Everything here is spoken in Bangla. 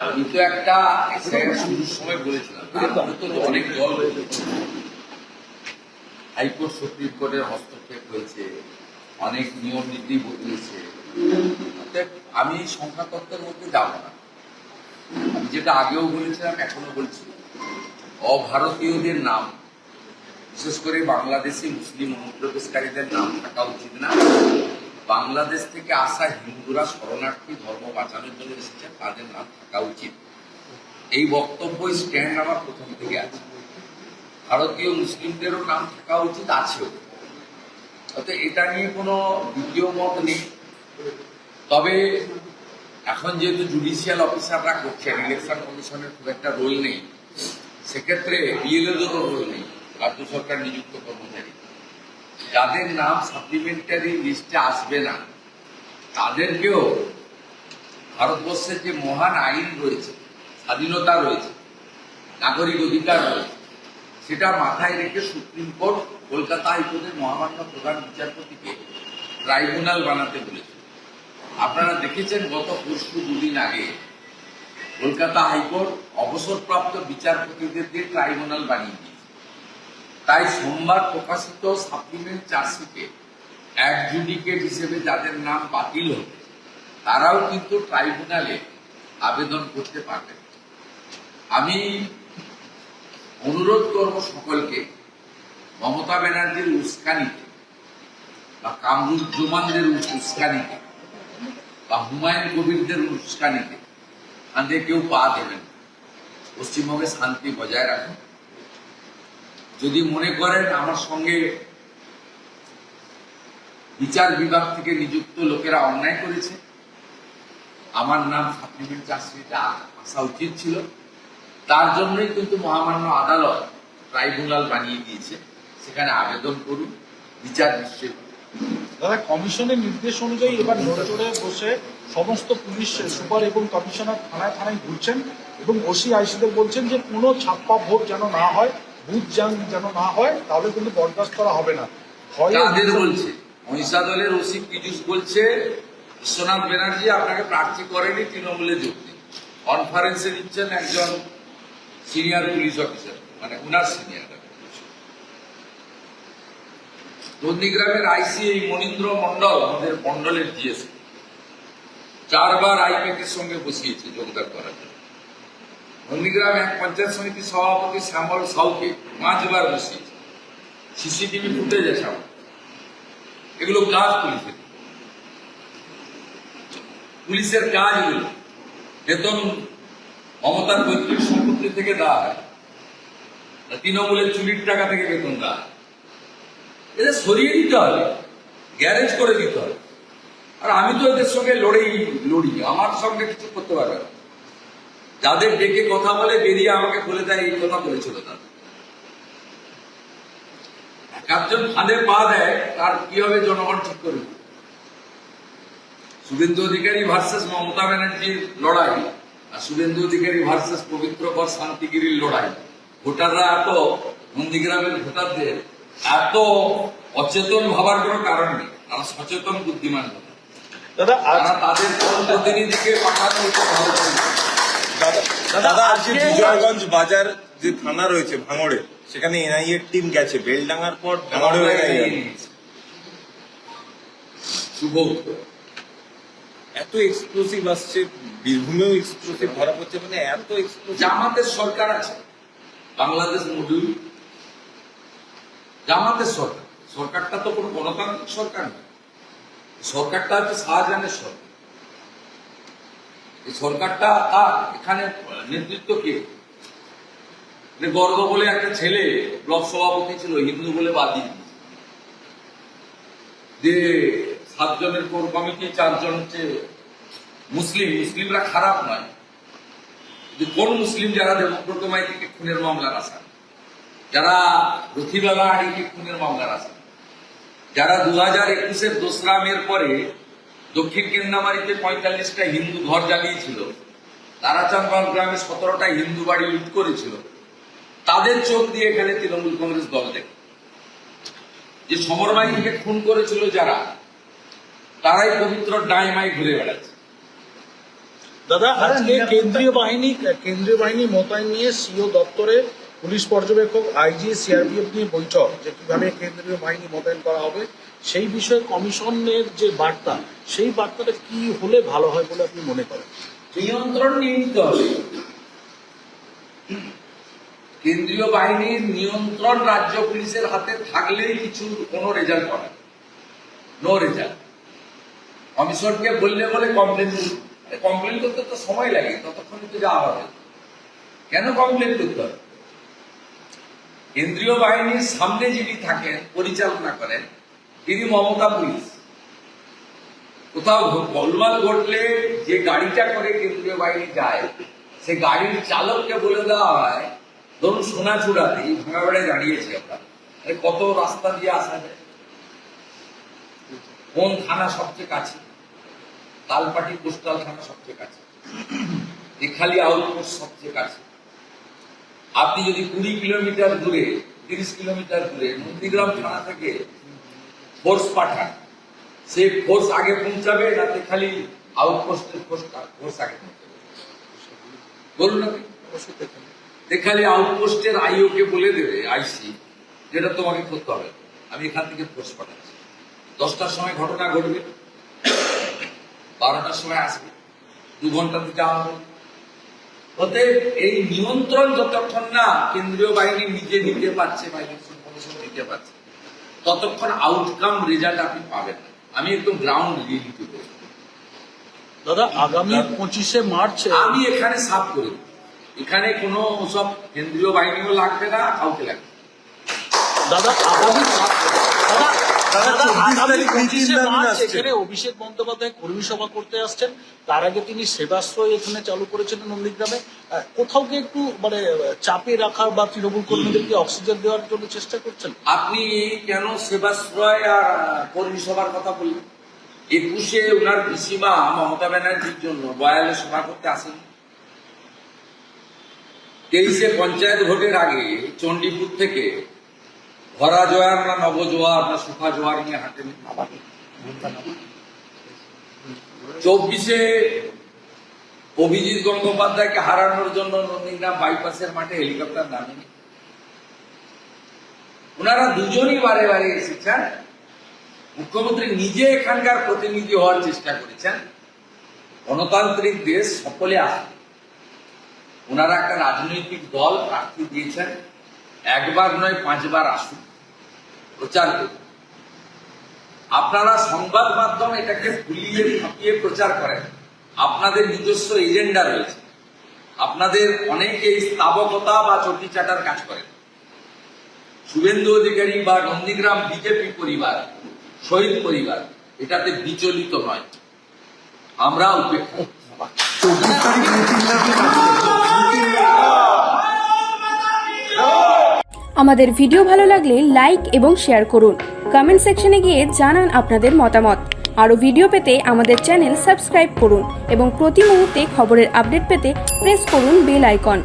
আমি তো একটা শুরুর সময় বলেছিলাম অনেক দল হাইকোর্ট সুপ্রিম কোর্টের হস্তক্ষেপ হয়েছে, অনেক নিয়ম নীতি বদলেছে। আমি সংখ্যাতত্ত্বের মধ্যে যাব না। আমি যেটা আগেও বলেছিলাম এখনো বলছি, অভারতীয়দের নাম, বিশেষ করে বাংলাদেশি মুসলিম অনুপ্রবেশকারীদের নাম থাকা উচিত না। বাংলাদেশ থেকে আসা হিন্দুরা শরণার্থী ধর্ম বাঁচানোর জন্য এসেছে, তাদের নাম থাকা উচিত। এই বক্তব্য স্ট্যান্ড আমার প্রথম থেকে আছে। ভারতীয় মুসলিমদেরও নাম থাকা উচিত, আছেও। অর্থাৎ এটা নিয়ে কোনো দ্বিতীয় মত নেই। তবে এখন যেহেতু জুডিশিয়াল অফিসাররা করছেন, ইলেকশন কমিশনের খুব একটা রোল নেই, সেক্ষেত্রে বিএলওদেরও রোল নেই, রাজ্য সরকার নিযুক্ত কর্মচারী। যাদের নাম সাপ্লিমেন্টারি লিস্টে আসবে না, তাদেরকেও ভারতবর্ষের যে মহান আইন রয়েছে, স্বাধীনতা রয়েছে, নাগরিক অধিকার রয়েছে, সেটা মাথায় রেখে সুপ্রিম কোর্ট কলকাতা হাইকোর্টের মহামান্য প্রধান বিচারপতিকে ট্রাইব্যুনাল বানাতে বলেছে। আপনারা দেখেছেন গত পরশু দুদিন আগে কলকাতা হাইকোর্ট অবসরপ্রাপ্ত বিচারপতিদের দিয়ে ট্রাইব্যুনাল বানিয়ে দিয়েছে। তাই সোমবার প্রকাশিত সাপ্লিমেন্ট চার্জশিটে অ্যাডজুডিকেট হিসেবে যাদের নাম বাতিল হবে, তারাও কিন্তু ট্রাইব্যুনালে আবেদন করতে পারবেন। আমি অনুরোধ করব সকলকে, মমতা ব্যানার্জির উস্কানিতে বা কামরুজ্জামানদের উস্কানিতে বা হুমায়ুন কবিরদের উস্কানিতে তাদের কেউ পা দেবেন। পশ্চিমবঙ্গে শান্তি বজায় রাখুন। যদি মনে করেন আমার সঙ্গে বিচার বিভাগ থেকে নিযুক্ত লোকেরা অন্যায় করেছে, আমার নাম সাপ্লিমেন্ট চার্জশিটে আসা উচিত ছিল, তার জন্যই কিন্তু মহামান্য আদালত ট্রাইব্যুনাল বানিয়ে দিয়েছে। সেখানে আবেদন করুন, বিচার নিশ্চয়। দাদা, কমিশনের নির্দেশ অনুযায়ী এবার নড়চড়ে বসে সমস্ত পুলিশ সুপার এবং কমিশনার থানায় থানায় ঘুরছেন এবং ওসি আইসিদের বলছেন যে কোনো ছাপ্পা ভোট যেন না হয়, বুথ যেন না হয়, তাহলে কিন্তু বরদাস্ত করা হবে না। তাদের বলছে মহিষা দলের ওসি পীযূষ বলছে বিশ্বনাথ ব্যানার্জি আপনাকে প্রার্থী করেনি, তৃণমূলে যোগ দিন। কনফারেন্সে দিচ্ছেন একজন সিনিয়র পুলিশ অফিসার, মানে উনার সিনিয়র। নন্দীগ্রামের আইসি এই মনীন্দ্র মন্ডল, আমাদের মন্ডলের জিএসপি, 4 বার আইপ্যাকের সঙ্গে বসিয়েছে যোগদান করার জন্য। নন্দীগ্রাম এক পঞ্চায়েত সমিতির সভাপতি শ্যামল সাউকে 5 বার বসিয়েছে। সিসিটিভি ফুটেজ আছে আমার। এগুলো কাজ পুলিশের কাজ। এগুলো বেতন মমতার পৈতৃক সম্পত্তি থেকে দেওয়া হয়, তৃণমূলের চুরির টাকা থেকে বেতন দেওয়া হয়। এদের সরিয়ে দিতে হবে, গ্যারেজ করে দিতে হবে। আর আমি তো এদের সঙ্গে লড়ি, আমার সঙ্গে কিছু করতে পারবে না। যাদের ডেকে কথা বলে বেরিয়ে আমাকে বলে দেয় এই কথা বলেছিল তারা। একজন ফাঁদে পা দেয়, তার কি হবে জনগণ ঠিক করবে। শুভেন্দু অধিকারী ভার্সেস মমতা ব্যানার্জির লড়াই আর শুভেন্দু অধিকারী ভার্সেস পবিত্রকর শান্তিগিরির লড়াই। ভোটাররা এত, নন্দীগ্রামের ভোটারদের এত অচেতন ভাবার কোনো কারণ নেই। তারা সচেতন বুদ্ধিমান ভোটার। দাদা, তাদের প্রতিনিধিকে পাঠানো দাদা, আজকে বিজয়গঞ্জ বাজার যে থানা রয়েছে ভাঙড়ে, সেখানে এনআইএ এর টিম গেছে। বেলডাঙ্গার পর ভাঙড়ে শুভ। এত এক্সপ্লোসিভ আসছে, বীরভূমেও এক্সপ্লোসিভ ধরা পড়ছে, মানে এত এক্সপ্লোসিভ। জামাতের সরকার আছে, বাংলাদেশ মডিউল জামাতের সরকার। সরকারটা তো কোনো গণতান্ত্রিক সরকার নয়, সরকারটা হচ্ছে শাহজাহানের সরকার। এই সরকারটা এখানে নেতৃত্ব কে? গর্ব বলে একটা ছেলে ব্লক সভাপতি ছিল, হিন্দু বলে বাদ দিয়ে যে 7 জনের কোর কমিটি, 4 জন হচ্ছে মুসলিম। মুসলিমরা খারাপ নয়, যে কোন মুসলিম যারা দেবব্রত মাইতিকে খুনের মামলার আসামি, যারা রথিবালা আড়িকে খুনের মামলার আসামি, যারা 2021-এর 2রা মের পরে দক্ষিণ কেন্দ্রামারিতে 45টা হিন্দু ঘর জ্বালিয়েছিল, তারাচাঁদবাগ গ্রামে 17টা হিন্দু বাড়ি লুট করেছিল, তাদের চোখ দিয়ে এখানে তৃণমূল কংগ্রেস দল দেখে। যে সমর মাইতিকে খুন করেছিল যারা, তারাই পবিত্র ডাইমাই ঘুরে বেড়াচ্ছে। দাদা আজকে কেন্দ্রীয় বাহিনী মোতায়েন নিয়ে সিও দপ্তরে পুলিশ পর্যবেক্ষক আইজি সিআরপিএফ নিয়ে বৈঠক, যে কিভাবে কেন্দ্রীয় বাহিনী মোতায়েন করা হবে সেই বিষয়ে কমিশনের যে বার্তা, সেই বার্তাটা কি হলে ভালো হয় বলে আপনি মনে করেন? নিয়ন্ত্রণ নিয়ে নিতে হবে। কেন্দ্রীয় বাহিনীর নিয়ন্ত্রণ রাজ্য পুলিশের হাতে থাকলেই কিছু কোনো রেজাল্ট হবে, নো রেজাল্ট। কমিশনকে বললে বলে কমপ্লেন করতে তো সময় লাগে, ততক্ষণ তো যাওয়া হবে। কেন কমপ্লেন করতে হবে? কেন্দ্রীয় বাহিনীর সামনে যিনি থাকেন, পরিচালনা করেন, তিনি মমতা পুলিশ। কোথাও গোলমাল ঘটলে যে গাড়িটা করে কেন্দ্রীয় বাহিনী যায়, সে গাড়ির চালককে বলে দেওয়া হয়, ধরুন সোনাচূড়াতে ভাঙাবেড়ায় দাঁড়িয়েছি আমরা, কত রাস্তা দিয়ে আসা যায়, কোন থানা সবচেয়ে কাছে, তালপাটি কোস্টাল থানা সবচেয়ে কাছে, দেখালি আউটপোস্ট সবচেয়ে কাছে। আপনি যদি 20 কিলোমিটার দূরে, 30 কিলোমিটার দূরে নন্দীগ্রাম থানা থেকে ফোর্স পাঠান, সে ফোর্স আগে পৌঁছাবে না খালি আউটপোস্টের ফোর্স আগে পৌঁছাবে? বলুন না, খালি আউটপোস্টের আইও কে বলে দেবে, আইসি, যেটা তোমাকে করতে হবে, আমি এখান থেকে ফোর্স পাঠাচ্ছি, 10টার সময় ঘটনা ঘটবে, 12টার সময় আসবে, 2 ঘন্টাতে যাওয়া হবে। অতএব এই নিয়ন্ত্রণ যতক্ষণ না কেন্দ্রীয় বাহিনী নিজে নিতে পারছে বা ইলেকশন কমিশন নিতে পারছে, ততক্ষণ আউটকাম রেজাল্ট আপনি পাবেন না। আমি একদম গ্রাউন্ড রিয়েলিটি বলছি। দাদা আগামী 25শে মার্চ আমি এখানে সাফ করি, এখানে কোনো সব কেন্দ্রীয় বাহিনীও লাগবে না, কাউকে লাগবে। দাদা আগামী আসছে। এখানে অভিষেক বন্দ্যোপাধ্যায় কর্মী সভা করতে আসছেন, তার আগে তিনি সেবাশ্রয় এখানে চালু করেছেন নন্দীগ্রামে। কোথাও কি একটু মানে চাপে রাখা বা তৃণমূল কর্মীদেরকে অক্সিজেন দেওয়ার জন্য চেষ্টা করছেন? আপনি কেন সেবাশ্রয় আর কর্মী সভার কথা বললেন? 21শে ওনার পিসিমা মমতা ব্যানার্জির জন্য বয়ালে সভা করতে আসেন। 23শে পঞ্চায়েত ভোটের আগে চণ্ডীপুর থেকে ভরা জোয়ার না নবজোয়ার না সুখা জোয়ার নিয়ে হাঁটেন। 24শে অভিজিৎ গঙ্গোপাধ্যায়কে হারানোর জন্য নন্দীগ্রাম বাইপাসের মাঠে হেলিকপ্টার নামেনি। ওনারা দুজনই বারে বারে এসেছেন, মুখ্যমন্ত্রী নিজে এখানকার প্রতিনিধি হওয়ার চেষ্টা করেছেন। গণতান্ত্রিক দেশ, সকলে আসে। ওনারা একটা রাজনৈতিক দল প্রার্থী দিয়েছেন, একবার নয় 5 বার আসুন, প্রচার করুন। আপনারা সংবাদ মাধ্যম এটাকে ফুলিয়ে ফাঁপিয়ে প্রচার করেন, আপনাদের নিজস্ব এজেন্ডা রয়েছে, আপনাদের অনেকে স্থাবকতা বা চটি চাটার কাজ করেন। শুভেন্দু অধিকারী বা নন্দীগ্রাম বিজেপি পরিবার, শহীদ পরিবার এটাতে বিচলিত নয়, আমরা উপেক্ষা। আমাদের ভিডিও ভালো লাগলে লাইক এবং শেয়ার করুন, কমেন্ট সেকশনে গিয়ে জানান আপনাদের মতামত। আরও ভিডিও পেতে আমাদের চ্যানেল সাবস্ক্রাইব করুন এবং প্রতি মুহূর্তে খবরের আপডেট পেতে প্রেস করুন বেল আইকন।